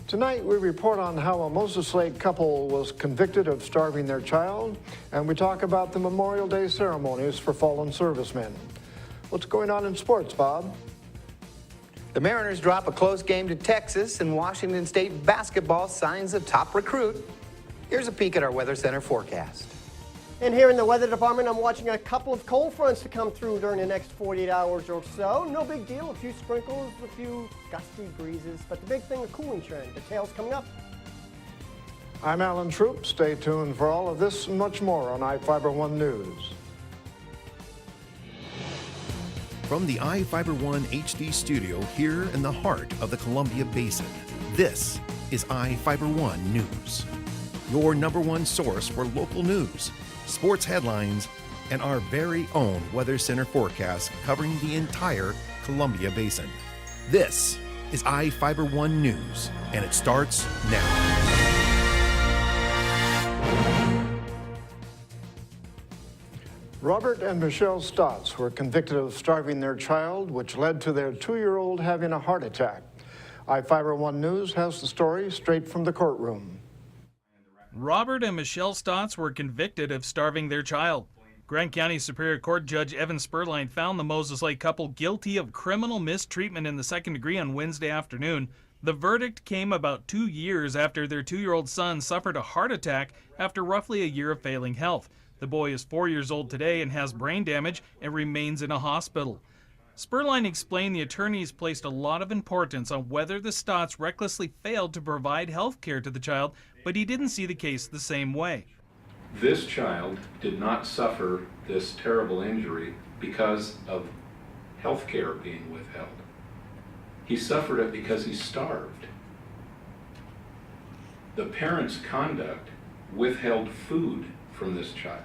Tonight, we report on how a Moses Lake couple was convicted of starving their child, and we talk about the Memorial Day ceremonies for fallen servicemen. What's going on in sports, Bob? The Mariners drop a close game to Texas, and Washington State basketball signs a top recruit. Here's a peek at our Weather Center forecast. And here in the weather department, I'm watching a couple of cold fronts to come through during the next 48 hours or so. No big deal, a few sprinkles, a few gusty breezes, but the big thing, a cooling trend. Details coming up. I'm Alan Troop. Stay tuned for all of this and much more on iFIBER 1 News. From the iFIBER 1 HD studio here in the heart of the Columbia Basin, this is iFIBER 1 News, your #1 source for local news, sports headlines, and our very own Weather Center forecast covering the entire Columbia Basin. This is iFIBER 1 News, and it starts now. Robert and Michelle Stotts were convicted of starving their child, which led to their 2-year-old having a heart attack. iFIBER 1 News has the story straight from the courtroom. Robert and Michelle Stotts were convicted of starving their child. Grant County Superior Court Judge Evan Spurline found the Moses Lake couple guilty of criminal mistreatment in the second degree on Wednesday afternoon. The verdict came about 2 years after their 2-year-old son suffered a heart attack after roughly a year of failing health. The boy is 4 years old today and has brain damage and remains in a hospital. Spurline explained the attorneys placed a lot of importance on whether the Stotts recklessly failed to provide health care to the child, but he didn't see the case the same way. This child did not suffer this terrible injury because of health care being withheld. He suffered it because he starved. The parents' conduct withheld food from this child.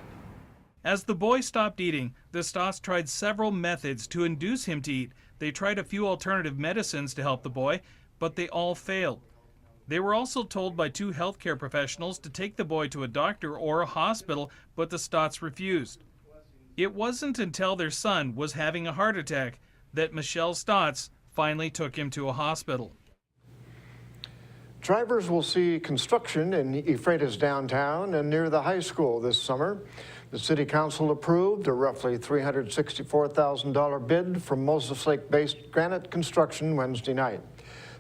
As the boy stopped eating, the Stotts tried several methods to induce him to eat. They tried a few alternative medicines to help the boy, but they all failed. They were also told by 2 healthcare professionals to take the boy to a doctor or a hospital, but the Stotts refused. It wasn't until their son was having a heart attack that Michelle Stotts finally took him to a hospital. Drivers will see construction in Ephrata's downtown and near the high school this summer. The City Council approved a roughly $364,000 bid from Moses Lake-based Granite Construction Wednesday night.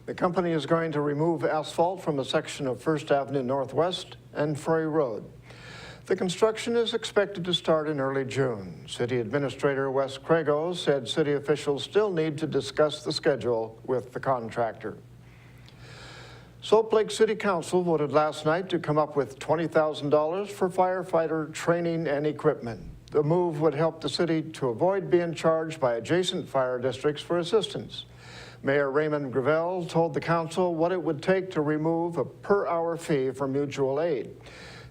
The company is going to remove asphalt from a section of First Avenue Northwest and Frey Road. The construction is expected to start in early June. City Administrator Wes Crago said city officials still need to discuss the schedule with the contractor. Soap Lake City Council voted last night to come up with $20,000 for firefighter training and equipment. The move would help the city to avoid being charged by adjacent fire districts for assistance. Mayor Raymond Gravel told the council what it would take to remove a per-hour fee for mutual aid.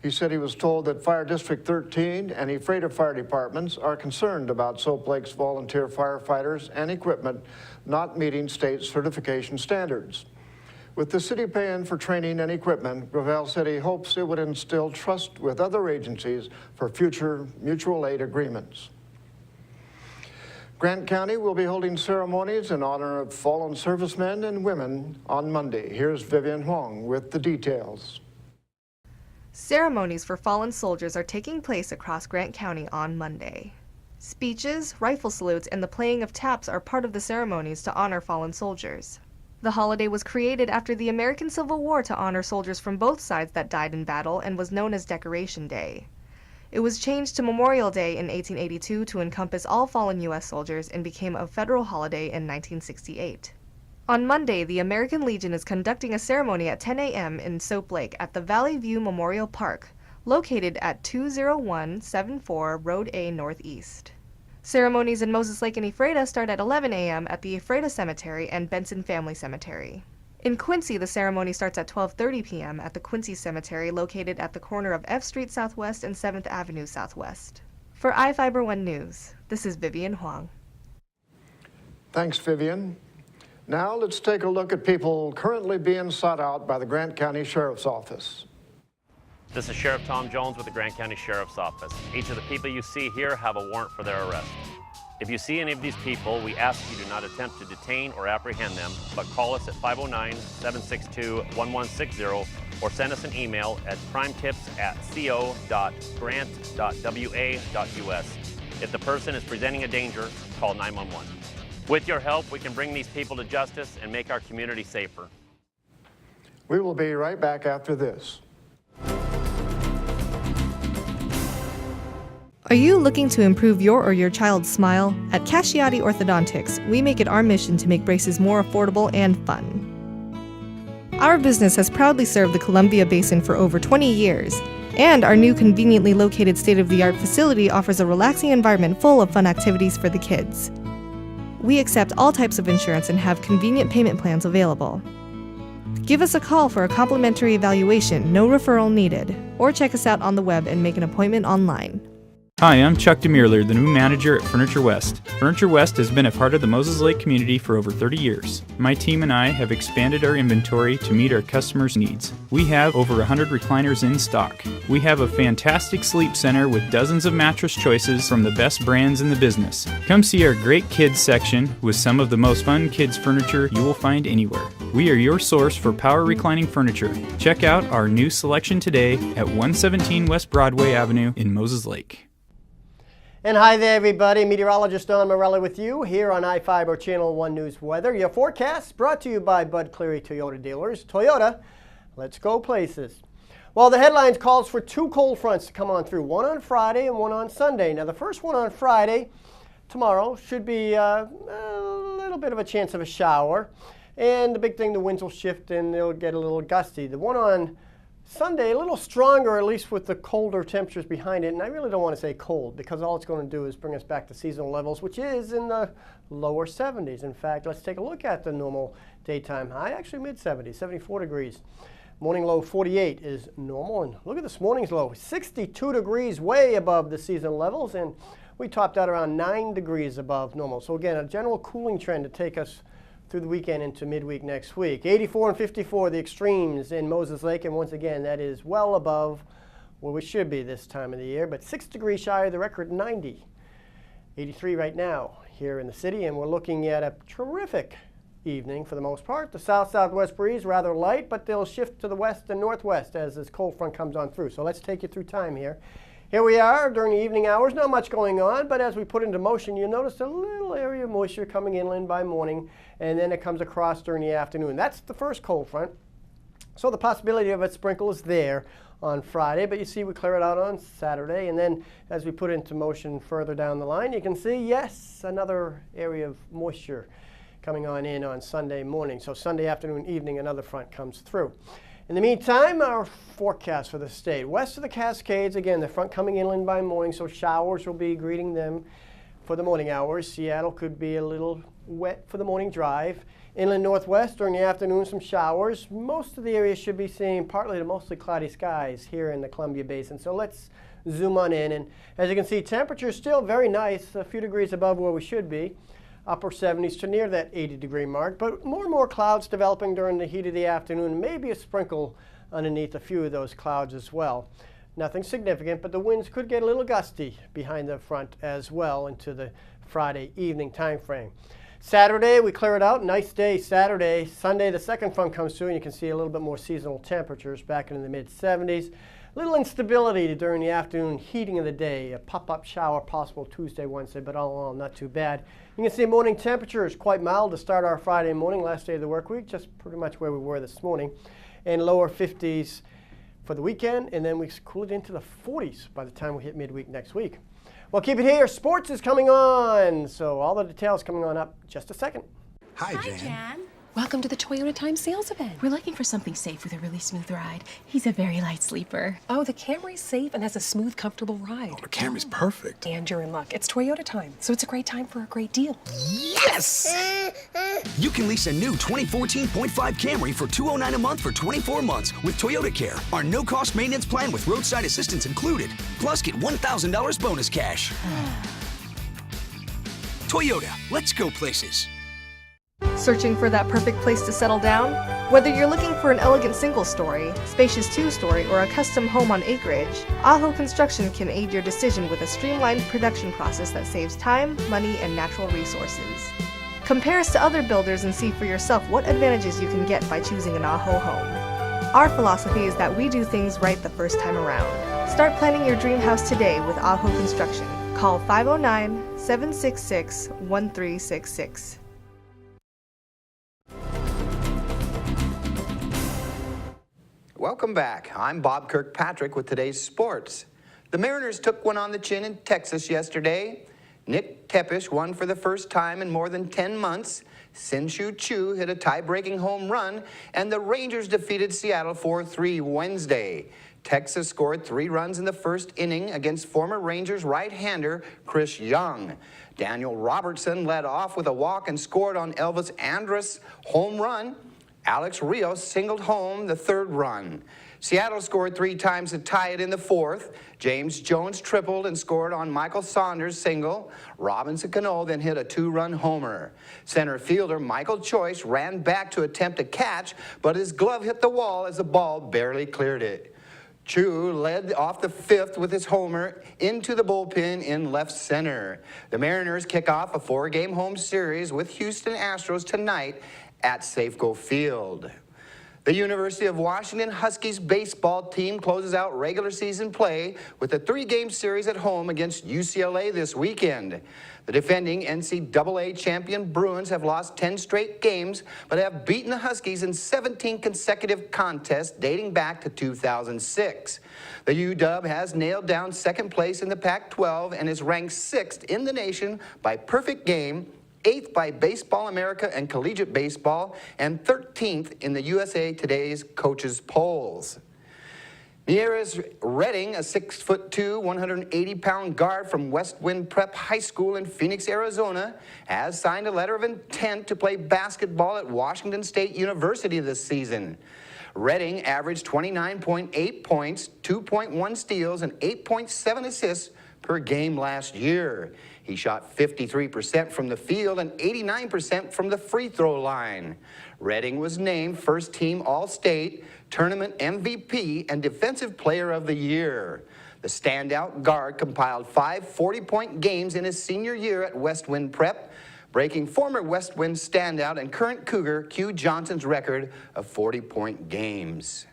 He said he was told that Fire District 13 and Ephrata Fire Departments are concerned about Soap Lake's volunteer firefighters and equipment not meeting state certification standards. With the city paying for training and equipment, Gravel said he hopes it would instill trust with other agencies for future mutual aid agreements. Grant County will be holding ceremonies in honor of fallen servicemen and women on Monday. Here's Vivian Huang with the details. Ceremonies for fallen soldiers are taking place across Grant County on Monday. Speeches, rifle salutes, and the playing of taps are part of the ceremonies to honor fallen soldiers. The holiday was created after the American Civil War to honor soldiers from both sides that died in battle and was known as Decoration Day. It was changed to Memorial Day in 1882 to encompass all fallen U.S. soldiers and became a federal holiday in 1968. On Monday, the American Legion is conducting a ceremony at 10 a.m. in Soap Lake at the Valley View Memorial Park, located at 20174 Road A Northeast. Ceremonies in Moses Lake and Ephrata start at 11 a.m. at the Ephrata Cemetery and Benson Family Cemetery. In Quincy, the ceremony starts at 12:30 p.m. at the Quincy Cemetery located at the corner of F Street Southwest and 7th Avenue Southwest. For iFIBER 1 News, this is Vivian Huang. Thanks, Vivian. Now let's take a look at people currently being sought out by the Grant County Sheriff's Office. This is Sheriff Tom Jones with the Grant County Sheriff's Office. Each of the people you see here have a warrant for their arrest. If you see any of these people, we ask you do not attempt to detain or apprehend them, but call us at 509-762-1160 or send us an email at crimetips@co.grant.wa.us. If the person is presenting a danger, call 911. With your help, we can bring these people to justice and make our community safer. We will be right back after this. Are you looking to improve your or your child's smile? At Casciati Orthodontics, we make it our mission to make braces more affordable and fun. Our business has proudly served the Columbia Basin for over 20 years, and our new conveniently located state-of-the-art facility offers a relaxing environment full of fun activities for the kids. We accept all types of insurance and have convenient payment plans available. Give us a call for a complimentary evaluation, no referral needed, or check us out on the web and make an appointment online. Hi, I'm Chuck DeMuerler, the new manager at Furniture West. Furniture West has been a part of the Moses Lake community for over 30 years. My team and I have expanded our inventory to meet our customers' needs. We have over 100 recliners in stock. We have a fantastic sleep center with dozens of mattress choices from the best brands in the business. Come see our great kids section with some of the most fun kids furniture you will find anywhere. We are your source for power reclining furniture. Check out our new selection today at 117 West Broadway Avenue in Moses Lake. And hi there, everybody. Meteorologist Don Morelli with you here on iFIBER Channel 1 News Weather. Your forecast brought to you by Bud Cleary Toyota Dealers. Toyota, let's go places. Well, the headlines calls for two cold fronts to come on through, one on Friday and one on Sunday. Now, the first one on Friday, tomorrow, should be a little bit of a chance of a shower. And the big thing, the winds will shift and they'll get a little gusty. The one on Sunday, a little stronger, at least with the colder temperatures behind it. And I really don't want to say cold because all it's going to do is bring us back to seasonal levels, which is in the lower 70s. In fact, let's take a look at the normal daytime high, actually mid-70s, 74 degrees. Morning low 48 is normal. And look at this morning's low, 62 degrees, way above the seasonal levels. And we topped out around 9 degrees above normal. So again, a general cooling trend to take us through the weekend into midweek next week. 84 and 54, the extremes in Moses Lake, and once again, that is well above where we should be this time of the year, but 6 degrees shy of the record 90. 83 right now here in the city, and we're looking at a terrific evening for the most part. The south-southwest breeze rather light, but they'll shift to the west and northwest as this cold front comes on through. So let's take you through time here. Here we are during the evening hours, not much going on, but as we put into motion, you'll notice a little area of moisture coming inland by morning, and then it comes across during the afternoon. That's the first cold front. So the possibility of a sprinkle is there on Friday, but you see we clear it out on Saturday, and then as we put into motion further down the line, you can see, yes, another area of moisture coming on Sunday morning. So Sunday afternoon, evening, another front comes through. In the meantime, our forecast for the state. West of the Cascades, again, the front coming inland by morning, so showers will be greeting them for the morning hours. Seattle could be a little wet for the morning drive. Inland northwest during the afternoon, some showers. Most of the area should be seeing partly to mostly cloudy skies here in the Columbia Basin. So let's zoom on in. And as you can see, temperatures still very nice, a few degrees above where we should be. Upper 70s to near that 80-degree mark, but more and more clouds developing during the heat of the afternoon, maybe a sprinkle underneath a few of those clouds as well. Nothing significant, but the winds could get a little gusty behind the front as well into the Friday evening time frame. Saturday, we clear it out. Nice day Saturday. Sunday, the second front comes through, and you can see a little bit more seasonal temperatures back into the mid-70s. Little instability during the afternoon heating of the day. A pop-up shower possible Tuesday, Wednesday, but all in all, not too bad. You can see morning temperatures quite mild to start our Friday morning, last day of the work week, just pretty much where we were this morning. And lower 50s for the weekend, and then we cool it into the 40s by the time we hit midweek next week. Well, keep it here. Sports is coming on. So all the details coming on up just a second. Hi, Jan. Welcome to the Toyota Time sales event. We're looking for something safe with a really smooth ride. He's a very light sleeper. Oh, the Camry's safe and has a smooth, comfortable ride. Oh, the Camry's perfect. And you're in luck. It's Toyota Time, so it's a great time for a great deal. Yes! You can lease a new 2014 .5 Camry for $209 a month for 24 months with Toyota Care, our no-cost maintenance plan with roadside assistance included. Plus, get $1,000 bonus cash. Toyota, let's go places. Searching for that perfect place to settle down? Whether you're looking for an elegant single-story, spacious two-story, or a custom home on acreage, Aho Construction can aid your decision with a streamlined production process that saves time, money, and natural resources. Compare us to other builders and see for yourself what advantages you can get by choosing an Aho home. Our philosophy is that we do things right the first time around. Start planning your dream house today with Aho Construction. Call 509-766-1366. Welcome back. I'm Bob Kirkpatrick with today's sports. The Mariners took one on the chin in Texas yesterday. Nick Tepish won for the first time in more than 10 months. Sin-Shu Chu hit a tie-breaking home run, and the Rangers defeated Seattle 4-3 Wednesday. Texas scored 3 runs in the first inning against former Rangers right-hander Chris Young. Daniel Robertson led off with a walk and scored on Elvis Andrus' home run. Alex Rios singled home the 3rd run. Seattle scored 3 times to tie it in the 4th. James Jones tripled and scored on Michael Saunders' single. Robinson Cano then hit a 2-run homer. Center fielder Michael Choice ran back to attempt a catch, but his glove hit the wall as the ball barely cleared it. Chu led off the 5th with his homer into the bullpen in left center. The Mariners kick off a 4-game home series with Houston Astros tonight at Safeco Field. The University of Washington Huskies baseball team closes out regular season play with a 3-game series at home against UCLA this weekend. The defending NCAA champion Bruins have lost 10 straight games, but have beaten the Huskies in 17 consecutive contests dating back to 2006. The UW has nailed down 2nd place in the Pac-12 and is ranked 6th in the nation by perfect game, 8th by Baseball America and Collegiate Baseball, and 13th in the USA Today's coaches polls. Nieres Redding, a 6'2", 180-pound guard from West Wind Prep High School in Phoenix, Arizona, has signed a letter of intent to play basketball at Washington State University this season. Redding averaged 29.8 points, 2.1 steals, and 8.7 assists per game last year. He shot 53% from the field and 89% from the free throw line. Redding was named first-team All-State, Tournament MVP, and Defensive Player of the Year. The standout guard compiled 5 40-point games in his senior year at West Wind Prep, breaking former West Wind standout and current Cougar Q Johnson's record of 40-point games.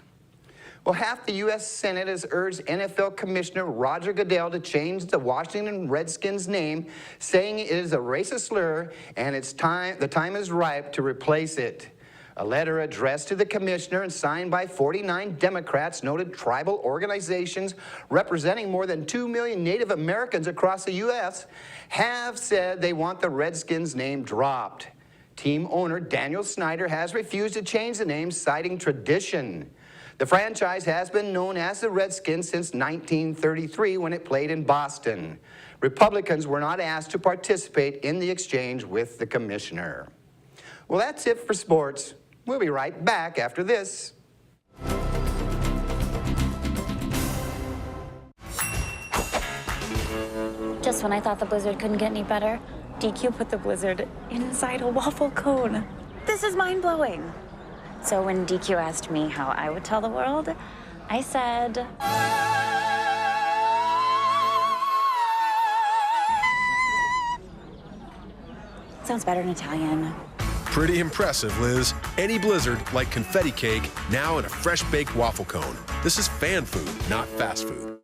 Well, half the U.S. Senate has urged NFL Commissioner Roger Goodell to change the Washington Redskins name, saying it is a racist slur and the time is ripe to replace it. A letter addressed to the commissioner and signed by 49 Democrats noted tribal organizations representing more than 2 million Native Americans across the U.S. have said they want the Redskins name dropped. Team owner Daniel Snyder has refused to change the name, citing tradition. The franchise has been known as the Redskins since 1933 when it played in Boston. Republicans were not asked to participate in the exchange with the commissioner. Well, that's it for sports. We'll be right back after this. Just when I thought the blizzard couldn't get any better, DQ put the blizzard inside a waffle cone. This is mind-blowing. So when DQ asked me how I would tell the world, I said... Sounds better in Italian. Pretty impressive, Liz. Any blizzard, like confetti cake, now in a fresh-baked waffle cone. This is fan food, not fast food.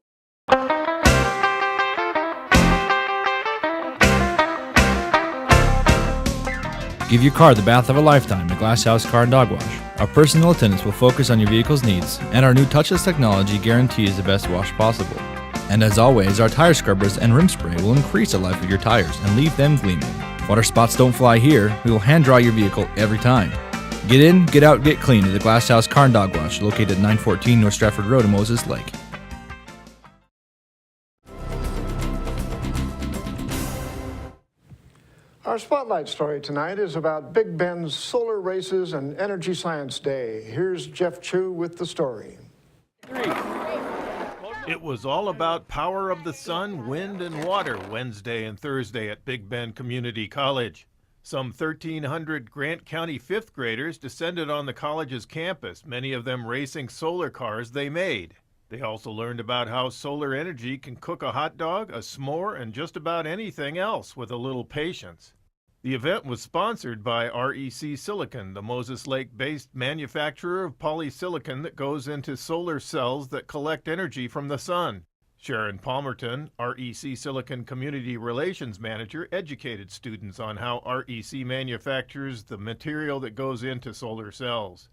Give your car the bath of a lifetime at Glass House Car and Dog Wash. Our personal attendants will focus on your vehicle's needs, and our new touchless technology guarantees the best wash possible. And as always, our tire scrubbers and rim spray will increase the life of your tires and leave them gleaming. Water spots don't fly here. We will hand dry your vehicle every time. Get in, get out, get clean at the Glass House Car and Dog Wash, located at 914 North Stratford Road in Moses Lake. Our spotlight story tonight is about Big Bend's solar races and Energy Science Day. Here's Jeff Chu with the story. It was all about power of the sun, wind, and water Wednesday and Thursday at Big Bend Community College. Some 1,300 Grant County fifth graders descended on the college's campus, many of them racing solar cars they made. They also learned about how solar energy can cook a hot dog, a s'more, and just about anything else with a little patience. The event was sponsored by REC Silicon, the Moses Lake-based manufacturer of polysilicon that goes into solar cells that collect energy from the sun. Sharon Palmerton, REC Silicon Community Relations Manager, educated students on how REC manufactures the material that goes into solar cells.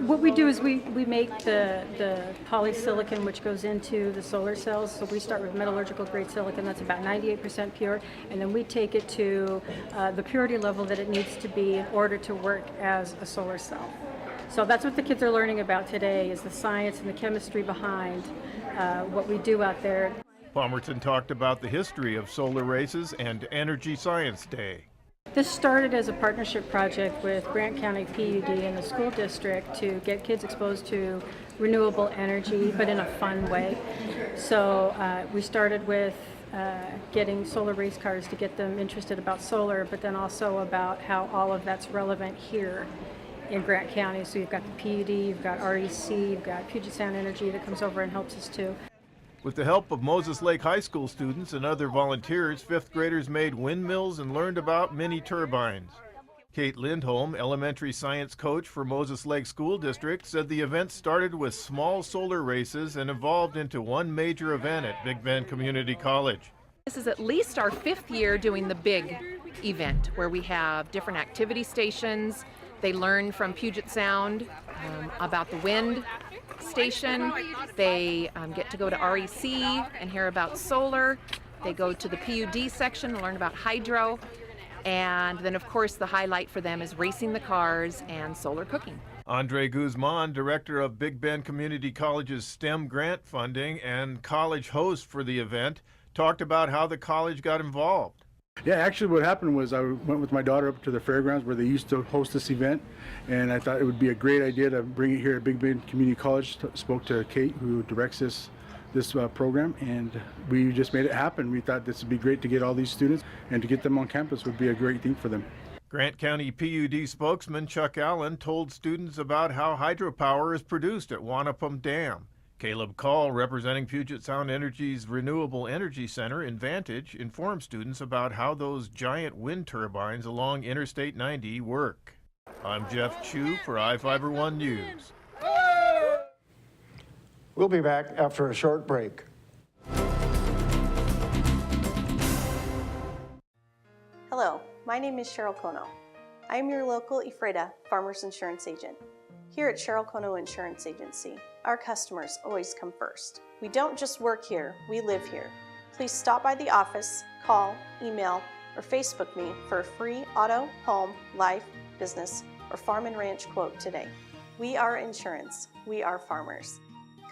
What we do is we make the polysilicon which goes into the solar cells. So we start with metallurgical grade silicon that's about 98% pure, and then we take it to the purity level that it needs to be in order to work as a solar cell. So that's what the kids are learning about today, is the science and the chemistry behind what we do out there. Palmerton talked about the history of solar races and Energy Science Day. This started as a partnership project with Grant County PUD and the school district to get kids exposed to renewable energy, but in a fun way. So we started with getting solar race cars to get them interested about solar, but then also about how all of that's relevant here in Grant County. So you've got the PUD, you've got REC, you've got Puget Sound Energy that comes over and helps us too. With the help of Moses Lake High School students and other volunteers, fifth graders made windmills and learned about mini turbines. Kate Lindholm, elementary science coach for Moses Lake School District, said the event started with small solar races and evolved into one major event at Big Bend Community College. This is at least our 5th year doing the big event where we have different activity stations. They learn from Puget Sound about the wind station. They get to go to REC and hear about solar. They go to the PUD section and learn about hydro. And then, of course, the highlight for them is racing the cars and solar cooking. Andre Guzman, director of Big Bend Community College's STEM grant funding and college host for the event, talked about how the college got involved. Yeah, actually what happened was I went with my daughter up to the fairgrounds where they used to host this event, and I thought it would be a great idea to bring it here at Big Bend Community College. Spoke to Kate, who directs this program, and we just made it happen. We thought this would be great to get all these students, and to get them on campus would be a great thing for them. Grant County PUD spokesman Chuck Allen told students about how hydropower is produced at Wanapum Dam. Caleb Call, representing Puget Sound Energy's Renewable Energy Center in Vantage, informed students about how those giant wind turbines along Interstate 90 work. I'm Jeff Chu for iFIBER 1 News. We'll be back after a short break. Hello, my name is Cheryl Kono. I am your local iFIBER Farmers Insurance Agent. Here at Cheryl Kono Insurance Agency, our customers always come first. We don't just work here, we live here. Please stop by the office, call, email, or Facebook me for a free auto, home, life, business, or farm and ranch quote today. We are insurance. We are farmers.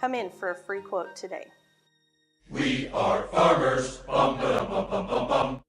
Come in for a free quote today. We are farmers. Bum, ba-dum, bum, bum, bum, bum.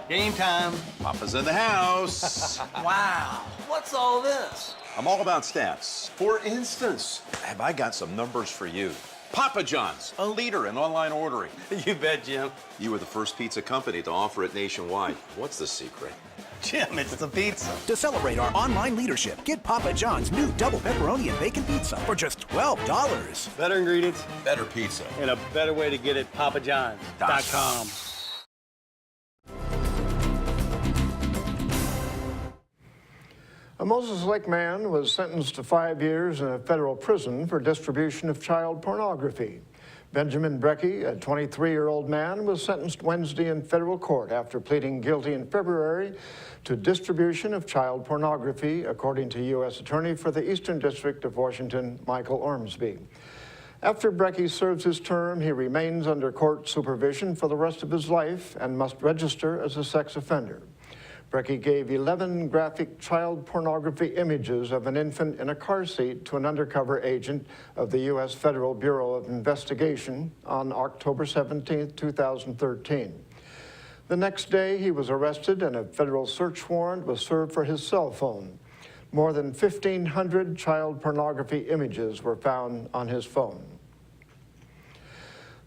Game time. Papa's in the house. Wow, what's all this? I'm all about stats. For instance, have I got some numbers for you? Papa John's, a leader in online ordering. You bet, Jim. You were the first pizza company to offer it nationwide. What's the secret? Jim, it's the pizza. To celebrate our online leadership, get Papa John's new double pepperoni and bacon pizza for just $12. Better ingredients, better pizza, and a better way to get it, papajohns.com. A Moses Lake man was sentenced to 5 years in a federal prison for distribution of child pornography. Benjamin Brecky, a 23-year-old man, was sentenced Wednesday in federal court after pleading guilty in February to distribution of child pornography, according to U.S. Attorney for the Eastern District of Washington, Michael Ormsby. After Brecky serves his term, he remains under court supervision for the rest of his life and must register as a sex offender. Brecky gave 11 graphic child pornography images of an infant in a car seat to an undercover agent of the U.S. Federal Bureau of Investigation on October 17, 2013. The next day, he was arrested and a federal search warrant was served for his cell phone. More than 1,500 child pornography images were found on his phone.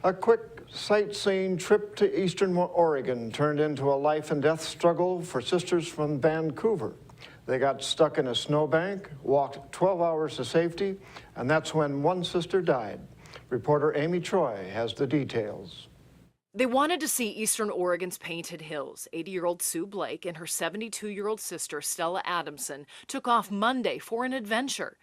A quick Sightseeing trip to eastern Oregon turned into a life and death struggle for sisters from Vancouver. They got stuck in a snowbank, walked 12 hours to safety, and that's when one sister died. Reporter Amy Troy has the details. They wanted to see eastern Oregon's Painted Hills. 80-year-old Sue Blake and her 72-year-old sister, Stella Adamson, took off Monday for an adventure.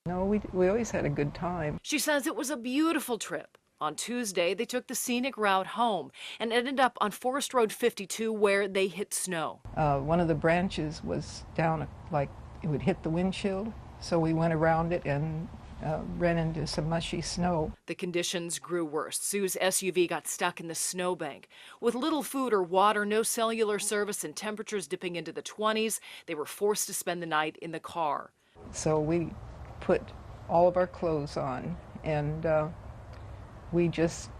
No, we always had a good time. She says it was a beautiful trip. On Tuesday, they took the scenic route home and ended up on Forest Road 52 where they hit snow. One of the branches was down, like it would hit the windshield, so we went around it and ran into some mushy snow. The conditions grew worse. Sue's SUV got stuck in the snowbank. With little food or water, no cellular service, and temperatures dipping into the 20s, they were forced to spend the night in the car. So we put all of our clothes on, and we just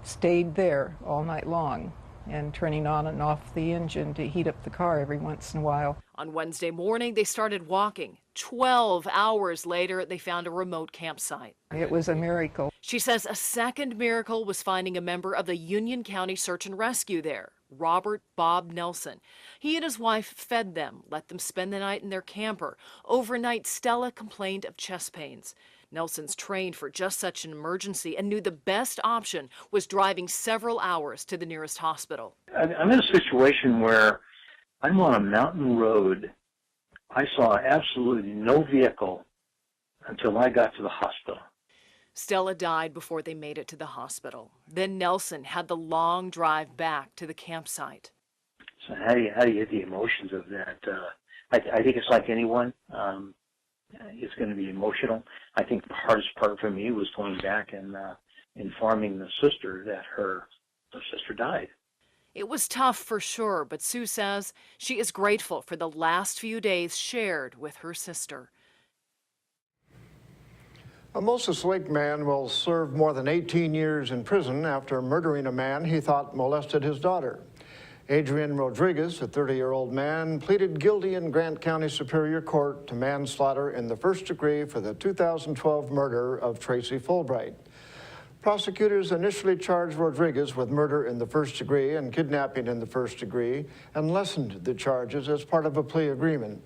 stayed there all night long and turning on and off the engine to heat up the car every once in a while. On Wednesday morning, they started walking. 12 hours later, they found a remote campsite. It was a miracle. She says a second miracle was finding a member of the Union County Search and Rescue there, Robert Bob Nelson. He and his wife fed them, let them spend the night in their camper. Overnight, Stella complained of chest pains. Nelson's trained for just such an emergency and knew the best option was driving several hours to the nearest hospital. I'm in a situation where I'm on a mountain road. I saw absolutely no vehicle until I got to the hospital. Stella died before they made it to the hospital. Then Nelson had the long drive back to the campsite. So how do you get the emotions of that? I think it's like anyone. It's going to be emotional. I think the hardest part for me was going back and informing the sister that her sister died. It was tough for sure, but Sue says she is grateful for the last few days shared with her sister. A Moses Lake man will serve more than 18 years in prison after murdering a man he thought molested his daughter. Adrian Rodriguez, a 30-year-old man, pleaded guilty in Grant County Superior Court to manslaughter in the first degree for the 2012 murder of Tracy Fulbright. Prosecutors initially charged Rodriguez with murder in the first degree and kidnapping in the first degree and lessened the charges as part of a plea agreement.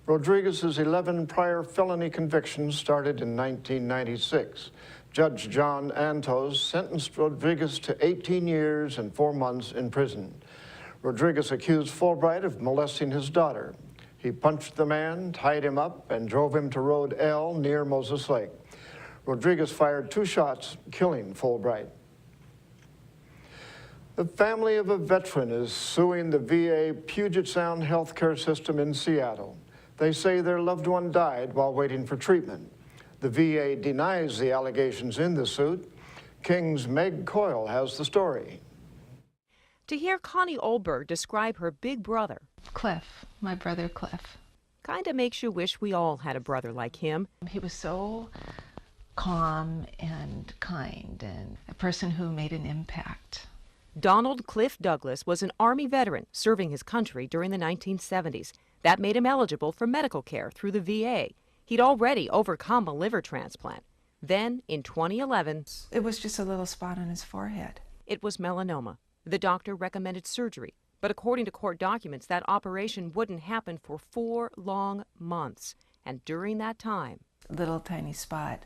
Rodriguez's 11 prior felony convictions started in 1996. Judge John Antos sentenced Rodriguez to 18 years and 4 months in prison. Rodriguez accused Fulbright of molesting his daughter. He punched the man, tied him up, and drove him to Road L near Moses Lake. Rodriguez fired 2 shots, killing Fulbright. The family of a veteran is suing the VA Puget Sound healthcare system in Seattle. They say their loved one died while waiting for treatment. The VA denies the allegations in the suit. King's Meg Coyle has the story. To hear Connie Olberg describe her big brother, Cliff, my brother Cliff. kinda makes you wish we all had a brother like him. He was so calm and kind and a person who made an impact. Donald Cliff Douglas was an Army veteran serving his country during the 1970s. That made him eligible for medical care through the VA. He'd already overcome a liver transplant. Then, in 2011, it was just a little spot on his forehead. It was melanoma. The doctor recommended surgery, but according to court documents, that operation wouldn't happen for 4 long months. And during that time, Little tiny spot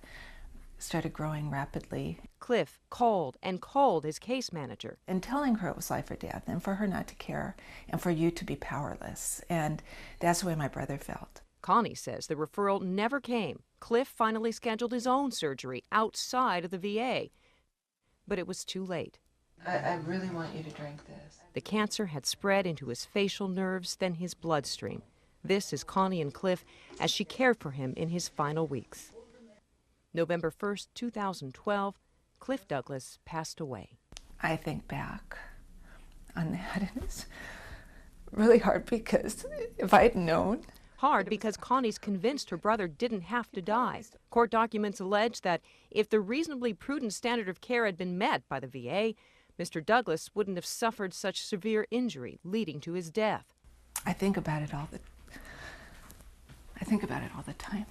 started growing rapidly. Cliff called and called his case manager. And telling her it was life or death, and for her not to care, and for you to be powerless. And that's the way my brother felt. Connie says the referral never came. Cliff finally scheduled his own surgery outside of the VA. But it was too late. I really want you to drink this. The cancer had spread into his facial nerves, then his bloodstream. This is Connie and Cliff as she cared for him in his final weeks. November 1st, 2012, Cliff Douglas passed away. I think back on that, and it's really hard because if I had known. Hard because Connie's convinced her brother didn't have to die. Court documents allege that if the reasonably prudent standard of care had been met by the VA, Mr. Douglas wouldn't have suffered such severe injury, leading to his death. I think about it all the time.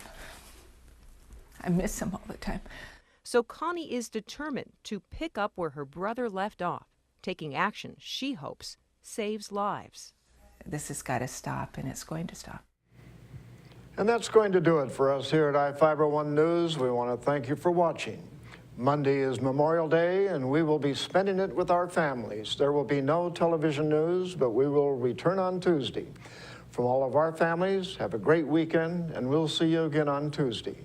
I miss him all the time. So Connie is determined to pick up where her brother left off, taking action she hopes saves lives. This has got to stop, and it's going to stop. And that's going to do it for us here at iFIBER 1 News. We want to thank you for watching. Monday is Memorial Day, and we will be spending it with our families. There will be no television news, but we will return on Tuesday. From all of our families, have a great weekend, and we'll see you again on Tuesday.